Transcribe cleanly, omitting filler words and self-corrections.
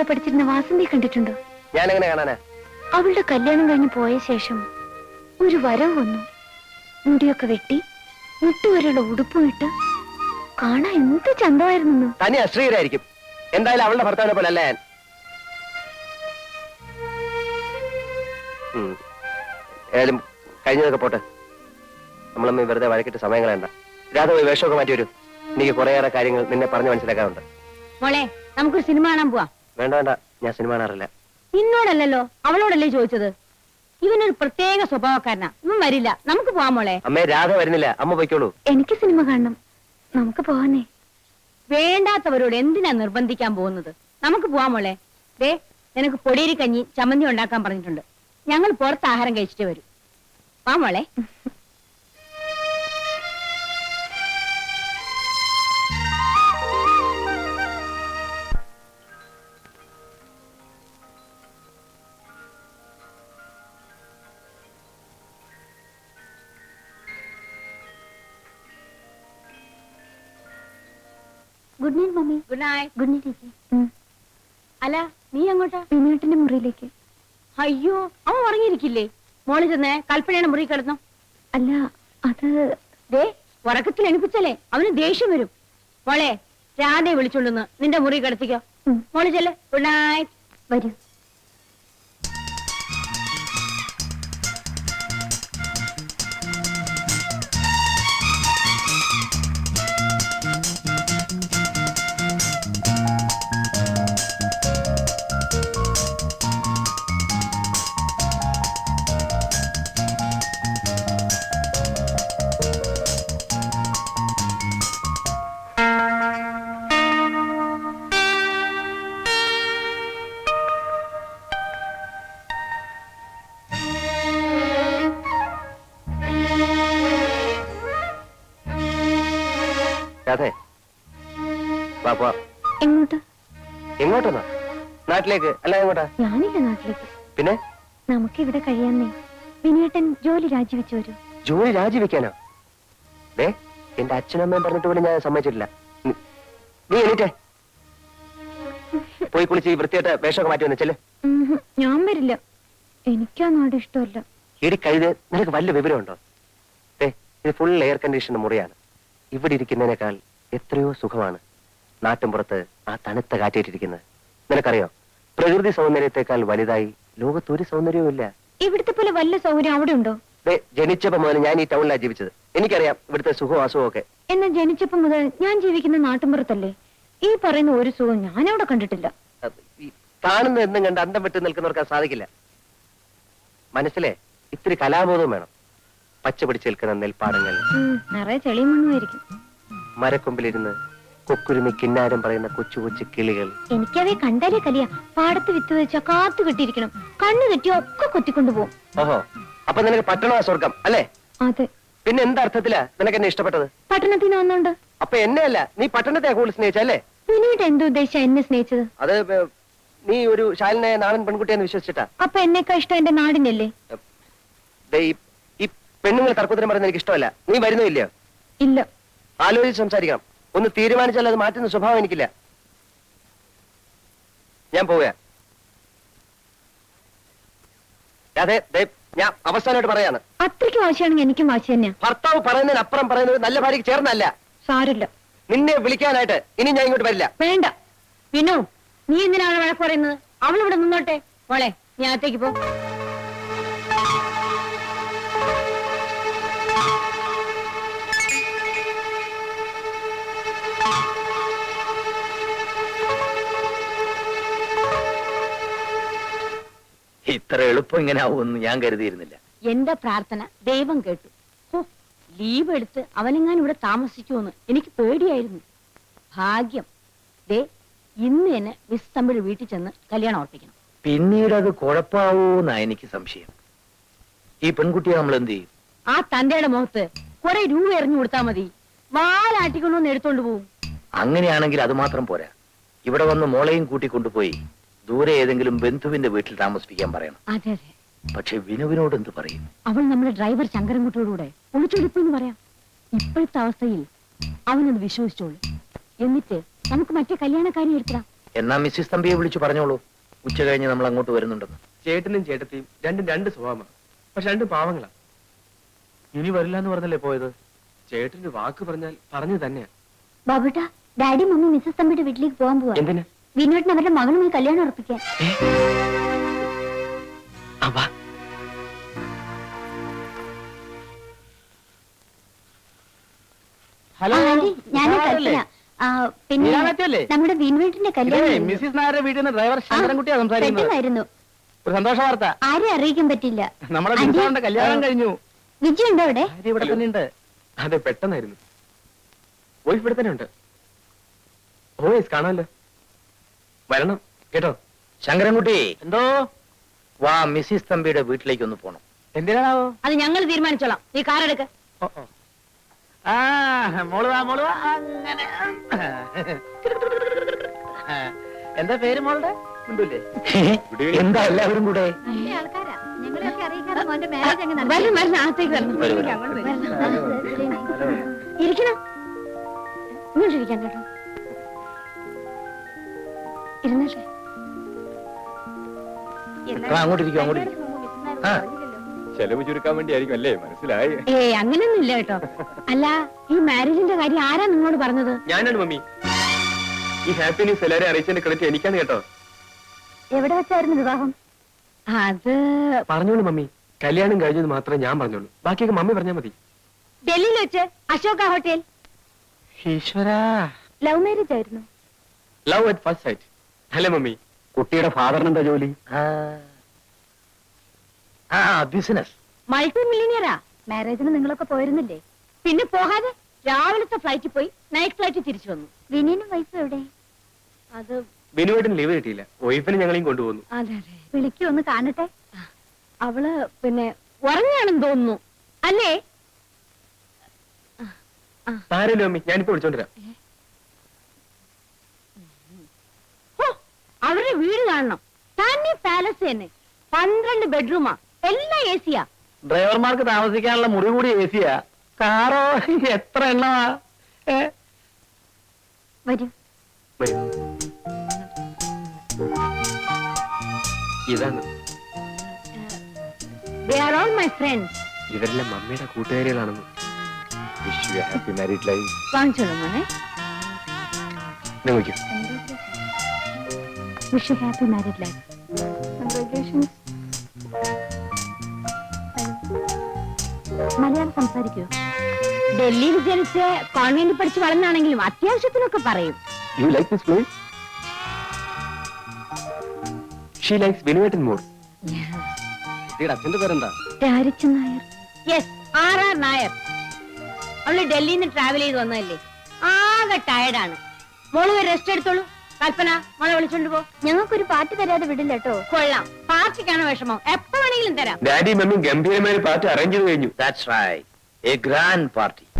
കൂടെ പഠിച്ചിരുന്ന വാസന്തി കണ്ടിട്ടുണ്ടോ? ഞാൻ എങ്ങനെ കാണാനാ? അവളുടെ കല്യാണം കഴിഞ്ഞ് പോയ ശേഷം ഒരു വരവ് വന്നു. മുടിയൊക്കെ വെട്ടി മുട്ടുവരെയുള്ള ഉടുപ്പും ഇട്ട് കാണാൻ എന്ത് ചന്തമായിരുന്നു. തന്നെ അശ്രീരായിരിക്കും. എന്തായാലും അവളുടെ ഭർത്താവിനെ പോലെ അല്ല ഞാൻ. ഏതായാലും കഴിഞ്ഞതൊക്കെ പോട്ടെ. നമ്മളമ്മ വെറുതെ വഴക്കിട്ട് സമയം കളയണ്ട. രാധ പോയി വേഷമൊക്കെ മാറ്റി വരും. എനിക്ക് കുറേയേറെ കാര്യങ്ങൾ നിന്നെ പറഞ്ഞു മനസ്സിലാക്കാറുണ്ട്. മോളെ, നമുക്കൊരു സിനിമ കാണാൻ പോവാ. വേണ്ട വേണ്ട, ഞാൻ സിനിമ കാണാറില്ല. നിന്നോടല്ലോ, അവളോടല്ലേ ചോദിച്ചത്. ഇവനൊരു പ്രത്യേക സ്വഭാവക്കാരനാ. ഇവൻ വരില്ല. നമുക്ക് പോവാം മോളെ. അമ്മേ, രാധ വരുന്നില്ല. അമ്മ പോയിക്കോളൂ. എനിക്ക് സിനിമ കാണണം. നമുക്ക് പോവാനേ. വേണ്ടാത്തവരോട് എന്തിനാ നിർബന്ധിക്കാൻ പോകുന്നത്? നമുക്ക് പോവാം മോളെ. ദേ, നിനക്ക് പൊടിയരി കഞ്ഞി ചമ്മന്തി ഉണ്ടാക്കാൻ പറഞ്ഞിട്ടുണ്ട്. ഞങ്ങൾ പുറത്ത് ആഹാരം കഴിച്ചിട്ട് വരും. വാ മോളെ. Good night mummy. Good night. Good night. അല്ല, നീ അങ്ങോട്ടാ? വിനോട്ടിന്റെ മുറിയിലേക്ക്. അയ്യോ, അവൻ ഉറങ്ങിയിരിക്കില്ലേ? മോള് ചെന്ന് കൽപ്പനയുടെ മുറി കിടന്നു. അല്ല, അത് ദേ, ഉറക്കത്തിൽ എണിപ്പിച്ചല്ലേ അവന് ദേഷ്യം വരും. മോളെ, രാധയെ വിളിച്ചോണ്ടെന്ന് നിന്റെ മുറി കിടത്തിക്കോ. മോള് ചെല്ല്. Good night. വരൂ. രാധേ, വാ പോവാ. എങ്ങോട്ട്? എങ്ങോട്ടെന്നാ? നാട്ടിലേക്ക്. അല്ല, എങ്ങോട്ടാ? ഞാനില്ല നാട്ടിലേക്ക്. പിന്നെ നമുക്ക് ഇവിടെ കഴിയാന്നേ. വിനേട്ടൻ ജോലി രാജിവെച്ചു വരൂ. ജോലി രാജിവെക്കാനോ? ദേ, എന്റെ അച്ഛനമ്മയും പറഞ്ഞിട്ട് പോലും ഞാൻ സമ്മതിച്ചിട്ടില്ല. നീ എണീറ്റേ, പോയി കുളിച്ച് ഈ വൃത്തിയായിട്ട് വേഷമൊക്കെ മാറ്റി വന്നു ചെല്ലേ. ഞാൻ വരില്ല. എനിക്കാ നാട് ഇഷ്ടമല്ല. ഇടി കഴുത്, നിനക്ക് വല്ല വിവരമുണ്ടോ? ദേ, ഇത് ഫുൾ എയർ കണ്ടീഷൻ മുറിയാണ്. ഇവിടെ ഇരിക്കുന്നതിനേക്കാൾ എത്രയോ സുഖമാണ് നാട്ടിൻപുറത്ത് ആ തണുത്ത കാറ്റേറ്റിരിക്കുന്നത്. നിനക്കറിയോ, പ്രകൃതി സൗന്ദര്യത്തെക്കാൾ വലുതായി ലോകത്തൊരു സൗന്ദര്യവും ഇല്ല. ഇവിടുത്തെ പോലെ വല്ല സൗകര്യം അവിടെ ഉണ്ടോ? ജനിച്ചപ്പോ മുതൽ ഞാൻ ഈ ടൗണിലാണ് ജീവിച്ചത്. എനിക്കറിയാം ഇവിടുത്തെ സുഖവും അസുഖവും ഒക്കെ. എന്നാ ജനിച്ചപ്പോ മുതൽ ഞാൻ ജീവിക്കുന്ന നാട്ടിൻപുറത്തല്ലേ. ഈ പറയുന്ന ഒരു സുഖം ഞാൻ അവിടെ കണ്ടിട്ടില്ല. കാണുന്ന എന്നും കണ്ട് അന്തം വിട്ട് നിൽക്കുന്നവർക്ക് സാധിക്കില്ല. മനസ്സിലെ ഇത്തിരി കലാബോധവും വേണം. പച്ച പിടിച്ച് നിൽക്കുന്ന നെൽപ്പാടങ്ങൾ, നിറയെ ചെളിയും മണ്ണുമായിരിക്കും. മരക്കൊമ്പിലിരുന്ന് കൊക്കുരുമി കിന്നാരം പറയുന്ന കൊച്ചു കൊച്ചു കിളികൾ. എനിക്കവയെ കണ്ടാലേ കലിയ. പാടത്ത് വിത്ത് വെച്ചാ കാത്തു കെട്ടിയിരിക്കണം. കണ്ണു തെറ്റിയോ ഒക്കെ കൊത്തിക്കൊണ്ടുപോകും. ഓഹോ, അപ്പൊ നിനക്ക് പട്ടണമാ സ്വർഗം അല്ലേ? അതെ. പിന്നെ എന്തർത്ഥത്തിലാ നിനക്ക് എന്നെ ഇഷ്ടപ്പെട്ടത്? പട്ടണത്തിന് വന്നോണ്ട്. അപ്പൊ എന്നെ അല്ല, നീ പട്ടണത്തെ കൂടുതൽ സ്നേഹിച്ചല്ലേ? പിന്നീട് എന്തോ ഉദ്ദേശിച്ച എന്നെ സ്നേഹിച്ചത്? അത് നീ ഒരു ശാലിനായ നാടൻ പെൺകുട്ടിയെന്ന് വിശ്വസിച്ചിട്ടാ. അപ്പൊ എന്നെക്കാ ഇഷ്ടം എന്റെ നാടിനല്ലേ? ഈ പെണ്ണുങ്ങൾ തർക്കത്തിന് പറയുന്നത് എനിക്ക് ഇഷ്ടമല്ല. നീ വരുന്നില്ലയോ? ഇല്ല. ആലോചിച്ച് സംസാരിക്കണം. ഒന്ന് തീരുമാനിച്ചാൽ അത് മാറ്റുന്ന സ്വഭാവം എനിക്കില്ല. ഞാൻ പോവുക. അതെ, ഞാൻ അവസാനമായിട്ട് പറയാണ്. അത്രയ്ക്ക് വാശിയാണെങ്കിൽ എനിക്കും വാശി തന്നെയാ. ഭർത്താവ് പറയുന്നതിനപ്പുറം പറയുന്നത് നല്ല ഭാര്യക്ക് ചേർന്നല്ല. സാരില്ല. നിന്നെ വിളിക്കാനായിട്ട് ഇനി ഞാൻ ഇങ്ങോട്ട് വരില്ല. വേണ്ട. വിനു, നീ എന്തിനാണ് വഴക്ക് പറയുന്നത്? അവളിവിടെ നിന്നോട്ടെ. മോളെ, നീ അകത്തേക്ക് പോ. ഇത്ര എളുപ്പം ഇങ്ങനെ ആവുമെന്ന് ഞാൻ കരുതിയിരുന്നില്ല. എന്റെ പ്രാർത്ഥന ദൈവം കേട്ടു. ലീവ് എടുത്ത് അവനെങ്ങാനും ഇവിടെ താമസിക്കുമെന്ന് എനിക്ക് പേടിയായിരുന്നു. ഭാഗ്യം. ദേ, ഇന്ന് തന്നെ മിസ് തമ്പിൾ വീട്ടിൽ ചെന്ന് കല്യാണം ഉറപ്പിക്കണം. പിന്നീട് അത് കുഴപ്പമാവൂന്നാ എനിക്ക് സംശയം. ഈ പെൺകുട്ടിയെ നമ്മൾ എന്ത് ചെയ്യും? ആ തന്റെയുടെ മുഖത്ത് കുറെ രൂപ എറിഞ്ഞു കൊടുത്താൽ മതി. വാലാട്ടിക്കൊണ്ടൊന്ന് എടുത്തോണ്ട് പോവും. അങ്ങനെയാണെങ്കിൽ അത് മാത്രം പോരാ. ഇവിടെ വന്ന് മോളെയും കൂട്ടിക്കൊണ്ടുപോയി ദൂരെ ഏതെങ്കിലും ബന്ധുവിന്റെ വീട്ടിൽ താമസിപ്പിക്കാൻ പറയണം. അതെ അതെ. പക്ഷെ വിനുവിനോട് എന്ത് പറയും? അവൾ നമ്മുടെ ഡ്രൈവർ ശങ്കരൻകുട്ടിയോടുകൂടെ ഒളിച്ചൊളിപ്പെന്ന് പറയാം. ഇപ്പോഴത്തെ അവസ്ഥയിൽ അവനത് വിശ്വസിച്ചോളൂ. എന്നിട്ട് നമുക്ക് മറ്റേ കല്യാണക്കാരി എടുക്കാം. എന്നാ മിസ്സിസ് തമ്പിയെ വിളിച്ചു പറഞ്ഞോളൂ, ഉച്ച കഴിഞ്ഞ് നമ്മൾ അങ്ങോട്ട് വരുന്നുണ്ടെന്ന്. ചേട്ടനും ചേട്ടത്തിയും രണ്ടും രണ്ട് സ്വഭാവമാണ്, പക്ഷെ രണ്ടും പാവങ്ങളാ. ഇനി വരില്ല എന്ന് പറഞ്ഞല്ലേ പോയത്? ചേട്ടന് വാക്ക് പറഞ്ഞാൽ പറഞ്ഞു തന്നെയാ. ബാബുട്ടാ, ഡാഡി മമ്മി മിസ്സസ് തമ്പിയുടെ വീട്ടിലേക്ക് പോകാൻ പോവാ. എന്തിനാ? വിനോദിന് അവരുടെ മകളുമായി കല്യാണം ഉറപ്പിക്കാൻ. ഹലോ, ആന്റി, ഞാനാ കൽപ്പന. പിന്നെ മീനാമത്തിയല്ലേ? നമ്മുടെ വിനോദിന്റെ കല്യാണം മിസ്സിസ് നായരുടെ വീട്ടിൽ നിന്ന് ഡ്രൈവർ ശങ്കരൻകുട്ടിയാ സംസാരിക്കുന്നത്. പെട്ടെന്നായിരുന്നു, ഒരു സന്തോഷ വാർത്ത. ആരെ അറിയിക്കാൻ പറ്റില്ല. നമ്മുടെ ആന്റി, ബിന്ദുവിന്റെ കല്യാണം കഴിഞ്ഞു. വിജയ് ഉണ്ടോ അവിടെ? ഭാര്യ ഇവിടെ തന്നെ ഉണ്ട്. അതെ, പെട്ടെന്നായിരുന്നു. വൈഫ് ഇവിടെ തന്നെ ഉണ്ട്. ഓയസ് കാണാമല്ലോ, വരണം കേട്ടോ. ശങ്കരൻകുട്ടി, എന്തോ വാ, മിസ്സിസ് തമ്പിയുടെ വീട്ടിലേക്ക് ഒന്ന് പോണം. എന്തിനാണാവോ? അത് ഞങ്ങൾ തീരുമാനിച്ചോളാം, നീ കാറെടുക്ക. മോള് വാ. അങ്ങനെ എന്താ പേര് മോളുടെ? എന്താ എല്ലാവരും കൂടെ? ആൾക്കാരാ, ഞങ്ങളെയൊക്കെ അറിയിക്കാതെ മോന്റെ മാരേജ് അങ്ങ് വരണം വരണം, അകത്തേക്ക് വരണം. വരൂ, വരൂ. ഇരിക്കണം, ഇങ്ങോട്ടിരിക്കാൻ കേട്ടോ. ഇരുന്നല്ലേ. അങ്ങോട്ടിരിക്കും, അങ്ങോട്ടിരിക്കും. ആ, ചെലവ് ചുരുക്കാൻ വേണ്ടിയായിരിക്കും അല്ലേ? മനസ്സിലായി. അങ്ങനെയൊന്നും ഇല്ല കേട്ടോ. അല്ല, ഈ മാരേജിന്റെ കാര്യം ആരാ നിങ്ങളോട് പറഞ്ഞത്? ഞാനാണ് മമ്മി. ഈ ഹാപ്പി ന്യൂസ് എല്ലാവരെയും അറിയിച്ചതിന്റെ ക്രെഡിറ്റ് എനിക്കാണ് കേട്ടോ. എവിടെ വെച്ചായിരുന്നു വിവാഹം? അത് പറഞ്ഞോളൂ മമ്മി, കല്യാണം കഴിഞ്ഞത് മാത്രമേ ഞാൻ പറഞ്ഞോളൂ, ബാക്കിയൊക്കെ മമ്മി പറഞ്ഞാൽ മതി. ഡൽഹിയിൽ വെച്ച് അശോക ഹോട്ടൽ. ഈശ്വരാ, ലവ് മാരേജ് ആയിരുന്നു. ലവ് അറ്റ് ഫസ്റ്റ് സൈറ്റ് അല്ലേ മമ്മി? കുട്ടിയുടെ ഫാദറിന് എന്താ ജോലി? ബിസിനസ്. മൾട്ടി മില്ലിയനിയറാ. മാരേജിന് നിങ്ങളൊക്കെ പോയിരുന്നില്ലേ? പിന്നെ പോകാതെ രാവിലത്തെ ഫ്ലൈറ്റിൽ പോയി നൈറ്റ് ഫ്ലൈറ്റിൽ തിരിച്ചു വന്നു. വിനീനും വൈഫും എവിടെ? അത് ബിനുവേട്ടന് ലീവ് കിട്ടിയില്ല, വൈഫിനെ ഞങ്ങളെയും കൊണ്ടുപോകുന്നു. അതെ അതെ, വിളിക്കൂ, ഒന്ന് കാണട്ടെ. അവള് പിന്നെ ഉറങ്ങാണെന്ന് തോന്നുന്നു അല്ലേ? ആരല്ലോ മമ്മി, ഞാനിപ്പോ വിളിച്ചോണ്ടിരാം. അവരുടെ വീട് കാണണം, തന്നെ പാലസ് തന്നെ, 12 ബെഡ്റൂമാ, എല്ലാം എ സിയാ. ഡ്രൈവർമാർക്ക് താമസിക്കാനുള്ള മുറി കൂടി എ സിയാ. കാറോ എത്ര എണ്ണമാ? വരൂ. വരൂ. ഇതാണ്, They are all my friends. ഇവരെല്ലാം മമ്മിയുടെ കൂട്ടുകാരികളാണെന്ന്. Wish you happy married life. വാങ്ങിച്ചോളൂ മോനെ. നോക്കൂ. Wish you happy married life. Congratulations. Malayalam സംസാരിക്കൂ? ഡൽഹിയിൽ ജനിച്ച് കോൺവെന്റിൽ പഠിച്ച് വളർന്നാണെങ്കിലും അത്യാവശ്യത്തിനൊക്കെ പറയും. You like this place? She likes വിനുവേട്ടൻ more. അച്ഛന്റെ പേരെന്താ? രാരിച്ചൻ നായർ. Yes, R Nair. അവള് ഡൽഹിയിൽ നിന്ന് ട്രാവൽ ചെയ്ത് വന്നതല്ലേ, ആകെ ടയർഡാണ്. മോള് റെസ്റ്റ് എടുത്തോളൂ. കൽപ്പന, മോളെ വിളിച്ചോണ്ട് പോ. ഞങ്ങൾക്കൊരു പാട്ട് തരാതെ വിടില്ല കേട്ടോ. കൊള്ളാം, പാർട്ടിക്കാണ് വിഷമം, എപ്പോ വേണമെങ്കിലും തരാം. ഡാഡി മമ്മിയും ഗംഭീരമായ പാർട്ടി അറേഞ്ച് ചെയ്ത് കഴിഞ്ഞു. That's right. A grand party.